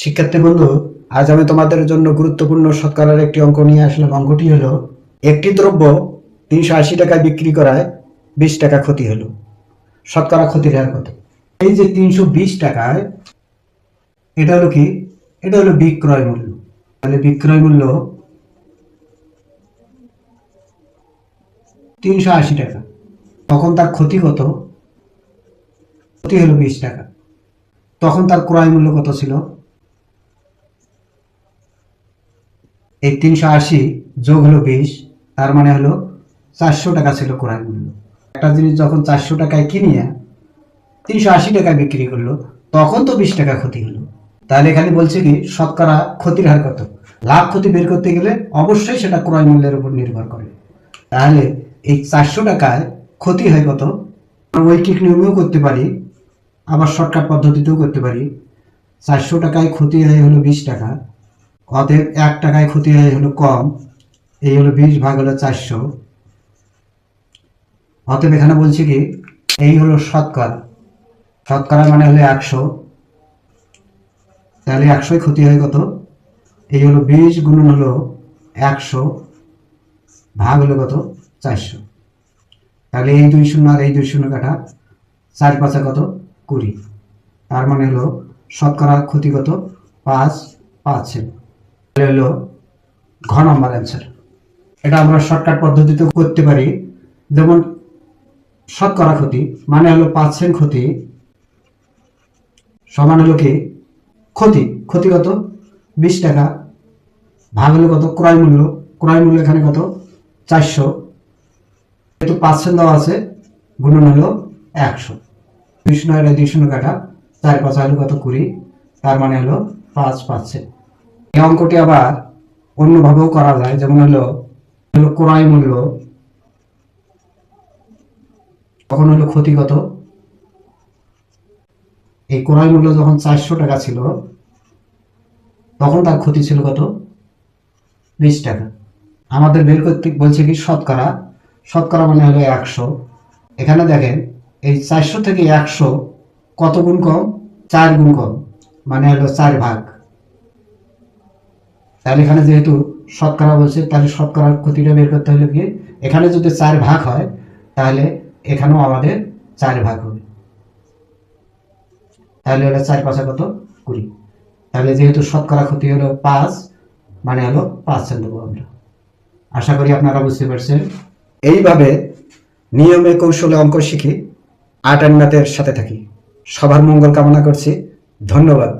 শিক্ষার্থী বন্ধু, আজ আমি তোমাদের জন্য গুরুত্বপূর্ণ শতকরার একটি অঙ্ক নিয়ে আসলাম। অঙ্কটি হলো, একটি দ্রব্য 380 টাকায় বিক্রি করায় 20 টাকা ক্ষতি হলো। শতকরা ক্ষতির হার কত? এই যে 320 টাকায়, এটা হলো কি? এটা হলো বিক্রয় মূল্য। তাহলে বিক্রয় মূল্য 380 টাকা, তখন তার ক্ষতি কত? ক্ষতি হলো 20 টাকা। তখন তার ক্রয় মূল্য কত ছিল? এই 380 যোগ হলো 20, তার মানে হলো 400 টাকা ছিল ক্রয় মূল্য। একটা জিনিস যখন 400 টাকায় কিনিয়া 380 টাকায় বিক্রি করলো, তখন তো 20 টাকা ক্ষতি হলো। তাহলে এখানে বলছে কি, শতকরা ক্ষতির হার কত? লাভ ক্ষতি বের করতে গেলে অবশ্যই সেটা ক্রয় মূল্যের উপর নির্ভর করে। তাহলে এই 400 টাকায় ক্ষতি হয় কত? ঐকিক নিয়মেও করতে পারি, আবার শর্টকাট পদ্ধতিতেও করতে পারি। 400 টাকায় ক্ষতি হয় হলো 20 টাকা, অতএব 1 টাকায় ক্ষতি হয় হলো কম, এই হলো 20 ভাগ হলো 400। অতএব এখানে বলছি কি, এই হলো শতকরা। শতকরা মানে হলো 100। তাহলে 100 ক্ষতি হয় কত? এই হলো 20 গুণন হলো 100 ভাগ হলো কত? 400। তাহলে এই 2 শূন্য আর এই 2 শূন্য কাটা, 4 5 কত? 20। তার মানে হলো শতকরা ক্ষতি কত? 5%। তাহলে হলো ঘ নম্বর অ্যান্সার। এটা আমরা শর্টকাট পদ্ধতিতে করতে পারি। যেমন শতকরা ক্ষতি মানে হলো 5% ক্ষতি সমান হলো কি, ক্ষতি ক্ষতি কত? 20 টাকা ভাগ হলো কত? ক্রয় মূল্য। ক্রয় মূল্য এখানে কত? 400। যেহেতু 5% দেওয়া আছে, গুণন হলো 100। 2 শূন্য আর 2 শূন্য কাটা, 4 5 হলো কত? 20। তার মানে হলো 5%। এই অঙ্কটি আবার অন্যভাবেও করা যায়। যেমন হলো ক্রয় মূল্য, তখন হলো ক্ষতি কত? এই ক্রয় মূল্য যখন 400 টাকা ছিল, তখন তার ক্ষতি ছিল কত? 20 টাকা। আমাদের বের করতে বলছে কি, শতকরা। শতকরা মানে হলো 100। এখানে দেখেন, এই 400 থেকে 100 কত গুণ কম? 4 গুণ কম, মানে হলো 4 ভাগ। তাহলে এখানে যেহেতু শতকরা বলছে, তাহলে শতকরার ক্ষতিটা বের করতে হলে কি, এখানে যদি 4 ভাগ হয়, তাহলে এখানেও আমাদের 4 ভাগ হবে। তাহলে হলো 4 5 কত? 20। তাহলে যেহেতু শতকরা ক্ষতি হলো 5, মানে হলো 5% দেবো আমরা। আশা করি আপনারা বুঝতে পারছেন। এইভাবে নিয়মে কৌশলে অঙ্ক শিখি, আর্ট অ্যান্ড ম্যাথের সাথে থাকি। সবার মঙ্গল কামনা করছি। ধন্যবাদ।